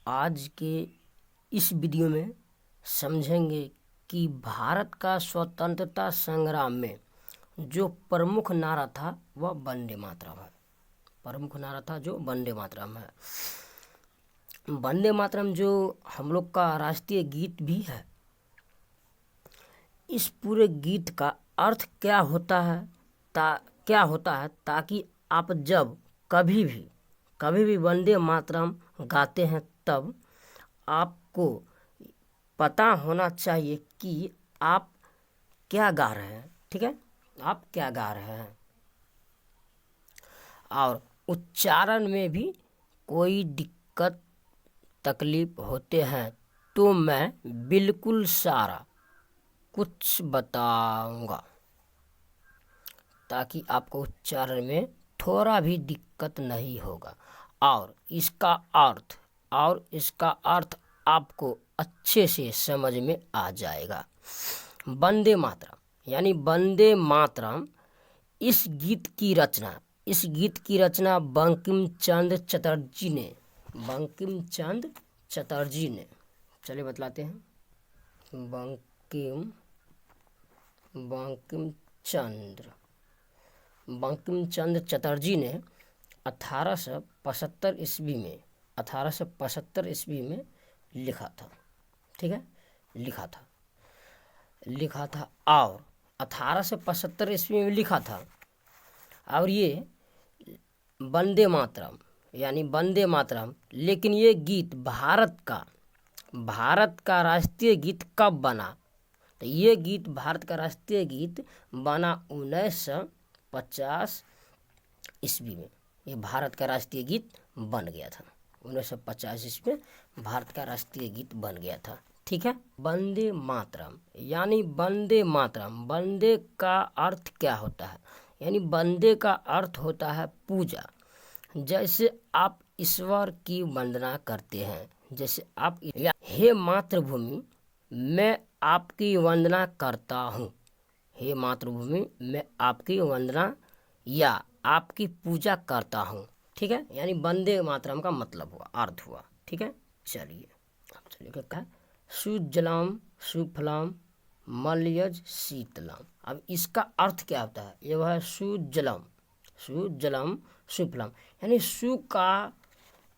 आज के इस वीडियो में समझेंगे कि भारत का स्वतंत्रता संग्राम में जो प्रमुख नारा था वह वंदे मातरम है। प्रमुख नारा था जो वंदे मातरम है। वंदे मातरम जो हम लोग का राष्ट्रीय गीत भी है। इस पूरे गीत का अर्थ क्या होता है ताकि आप जब कभी भी वंदे मातरम गाते हैं तब आपको पता होना चाहिए कि आप क्या गा रहे हैं। ठीक है, आप क्या गा रहे हैं। और उच्चारण में भी कोई दिक्कत तकलीफ होते हैं तो मैं बिल्कुल सारा कुछ बताऊंगा ताकि आपको उच्चारण में थोड़ा भी दिक्कत नहीं होगा। और इसका अर्थ आपको अच्छे से समझ में आ जाएगा। वंदे मातरम इस गीत की रचना बंकिम चंद्र चटर्जी ने चलिए बतलाते हैं। बंकिम चंद्र चटर्जी ने 1875 ईस्वी में लिखा था। ठीक है, लिखा था और 1875 ईस्वी में लिखा था। और ये वंदे मातरम लेकिन ये गीत भारत का राष्ट्रीय गीत कब बना? तो ये गीत भारत का राष्ट्रीय गीत बना 1950 ईस्वी में। ये भारत का राष्ट्रीय गीत बन गया था 1950 ईस्वी में। भारत का राष्ट्रीय गीत बन गया था। ठीक है, वंदे मातरम वंदे का अर्थ क्या होता है? यानी वंदे का अर्थ होता है पूजा। जैसे आप ईश्वर की वंदना करते हैं, जैसे आप हे मातृभूमि मैं आपकी वंदना करता हूँ। हे मातृभूमि मैं आपकी वंदना या आपकी पूजा करता हूँ। ठीक है, यानी वंदे मातरम का मतलब हुआ, अर्थ हुआ। ठीक है, चलिए क्या है? सुजलाम सुफलाम मलयज शीतलाम। अब इसका अर्थ क्या होता है? ये है सुजलम सुफलाम। यानी सु का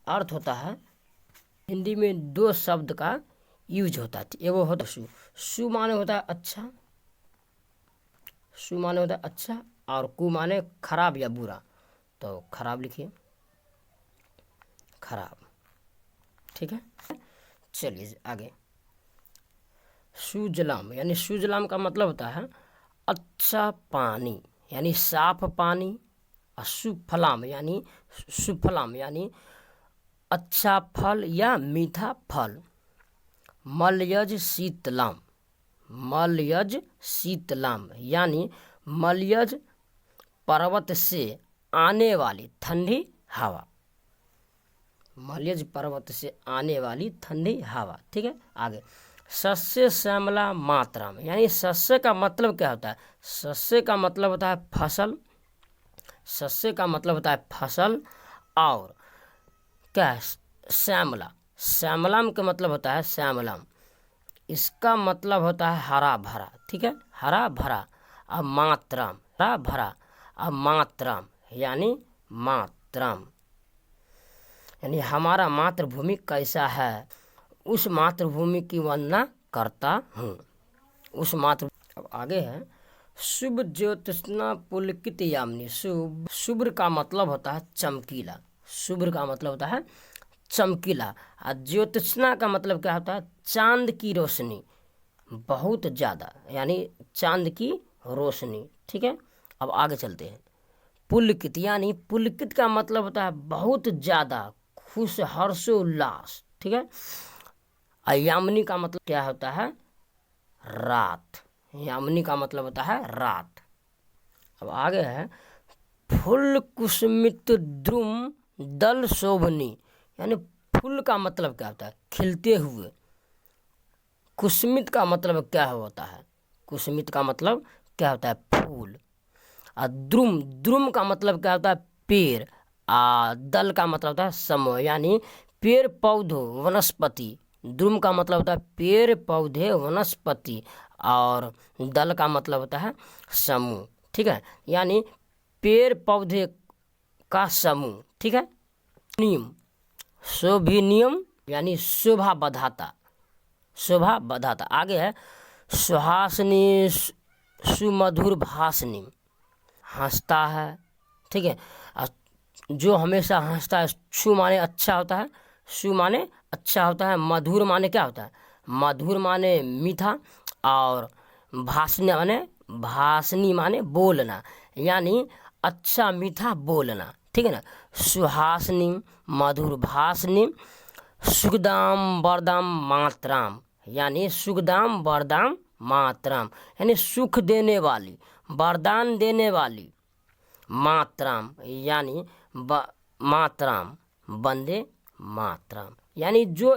अर्थ होता है, हिंदी में दो शब्द का यूज होता है। ये वो होता है सु माने होता है अच्छा, और कु माने खराब या बुरा। तो खराब लिखिए, खराब। ठीक है, चलिए आगे। सुजलाम का मतलब होता है अच्छा पानी, यानी साफ पानी। और सुफलाम यानी अच्छा फल या मीठा फल। मलयज शीतलाम यानी मलयज पर्वत से आने वाली ठंडी हवा। ठीक है, आगे। सस्य श्यामला मातरम यानी सस्य का मतलब क्या होता है? सस्य का मतलब होता है फसल। और क्या है? श्यामलाम का मतलब होता है श्यामलाम। इसका मतलब होता है हरा भरा। ठीक है, हरा भरा। अब मातरम यानी हमारा मातृभूमि कैसा है, उस मातृभूमि की वंदना करता हूँ। अब आगे है शुभ ज्योत्स्ना पुलकित यामिनी। शुभ्र का मतलब होता है चमकीला। और ज्योत्स्ना का मतलब क्या होता है? चांद की रोशनी, बहुत ज़्यादा, यानी चांद की रोशनी। ठीक है, अब आगे चलते हैं। पुलकित का मतलब होता है बहुत ज़्यादा खुश, हर्षोल्लास। ठीक है, यामिनी का मतलब क्या होता है? रात। अब आगे है फुल कुसुमित द्रुम दल शोभनी। यानी फूल का मतलब क्या होता है? खिलते हुए। कुसुमित का मतलब क्या होता है? फूल। और द्रुम का मतलब क्या होता है? पेड़। दल का मतलब होता है समूह, यानी पेड़ पौधे वनस्पति, द्रुम का मतलब होता है पेड़ पौधे वनस्पति, और दल का मतलब होता है समूह। ठीक है, यानी पेड़ पौधे का समूह। ठीक है। नियम, शोभी नियम यानी शोभा बढ़ाता, शोभा बढ़ाता। आगे है सुहासनी, सुमधुर भाषणी, हंसता है। ठीक है, जो हमेशा हंसता है। सु माने अच्छा होता है, सु माने अच्छा होता है। मधुर माने क्या होता है? मधुर माने मीठा, और भाषणी माने, भाषणी माने बोलना, यानी अच्छा मीठा बोलना। ठीक है ना। सुहासनी, मधुर भाषणी, सुखदाम वरदाम मातराम, यानी सुखदाम वरदाम मातराम, यानी सुख देने वाली, वरदान देने वाली। मातराम यानी मातराम, वंदे मातरम, यानी जो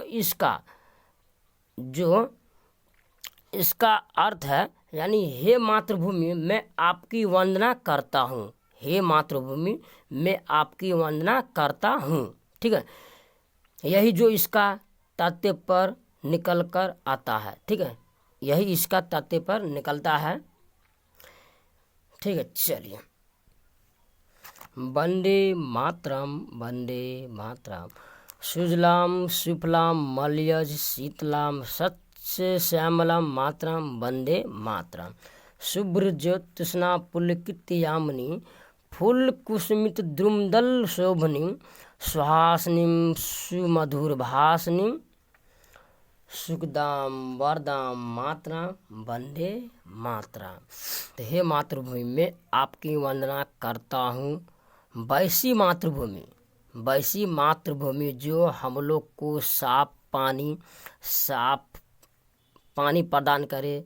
इसका अर्थ है, यानी हे मातृभूमि मैं आपकी वंदना करता हूँ, हे मातृभूमि मैं आपकी वंदना करता हूँ। ठीक है, यही जो इसका तात्पर्य पर निकल कर आता है। ठीक है, यही इसका तात्पर्य पर निकलता है। ठीक है, चलिए। वंदे मातरम, वंदे मातरम। सुजलाम सुफलाम मलयज शीतलाम सत्य श्यामलाम मातरम वंदे मातरम। शुभ्र ज्योत्स्ना पुलकित यामिनी, फूल कुसुमित द्रुमदल शोभनी, सुहासिनीं सुमधुर भाषिनीं, सुखदाम वरदाम मातरम वंदे मातरम। तो हे मातृभूमि मैं आपकी वंदना करता हूँ। वैसी मातृभूमि, वैसी मातृभूमि जो हम लोग को साफ पानी प्रदान करे।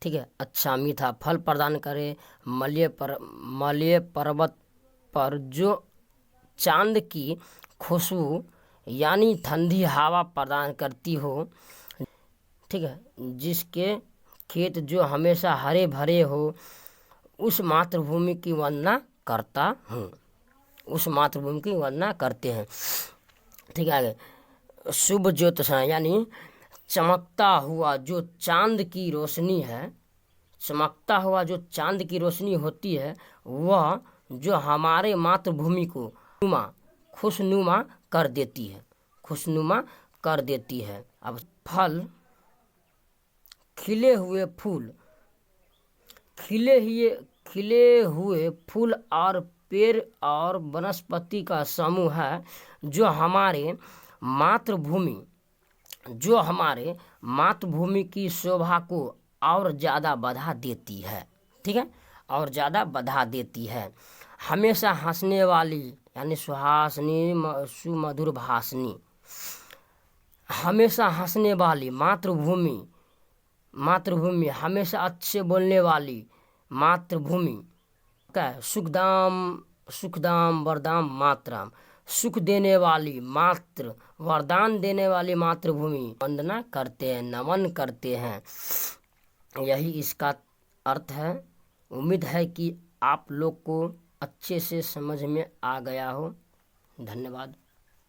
ठीक है, अच्छा मीठा फल प्रदान करे। मलय पर्वत पर जो चांद की खुशबू यानी ठंडी हवा प्रदान करती हो। ठीक है, जिसके खेत जो हमेशा हरे भरे हो, उस मातृभूमि की वंदना करता हूँ, उस मातृभूमि की वंदना करते हैं। ठीक है, आगे शुभ ज्योत्स्ना यानी चमकता हुआ जो चांद की रोशनी है, चमकता हुआ जो चांद की रोशनी होती है, वह जो हमारे मातृभूमि को खुशनुमा कर देती है, खुशनुमा कर देती है। अब फल, खिले हुए फूल, खिले हुए फूल और पेड़ और वनस्पति का समूह है जो हमारे मातृभूमि की शोभा को और ज़्यादा बढ़ा देती है। ठीक है, और ज़्यादा बढ़ा देती है। हमेशा हंसने वाली यानी सुहासिनी सुमधुर भाषिनी, हमेशा हंसने वाली मातृभूमि, हमेशा अच्छे बोलने वाली मातृभूमि का सुखदाम वरदाम मातरम, सुख देने वाली वरदान देने वाली मातृभूमि वंदना करते हैं, नमन करते हैं। यही इसका अर्थ है। उम्मीद है कि आप लोग को अच्छे से समझ में आ गया हो। धन्यवाद।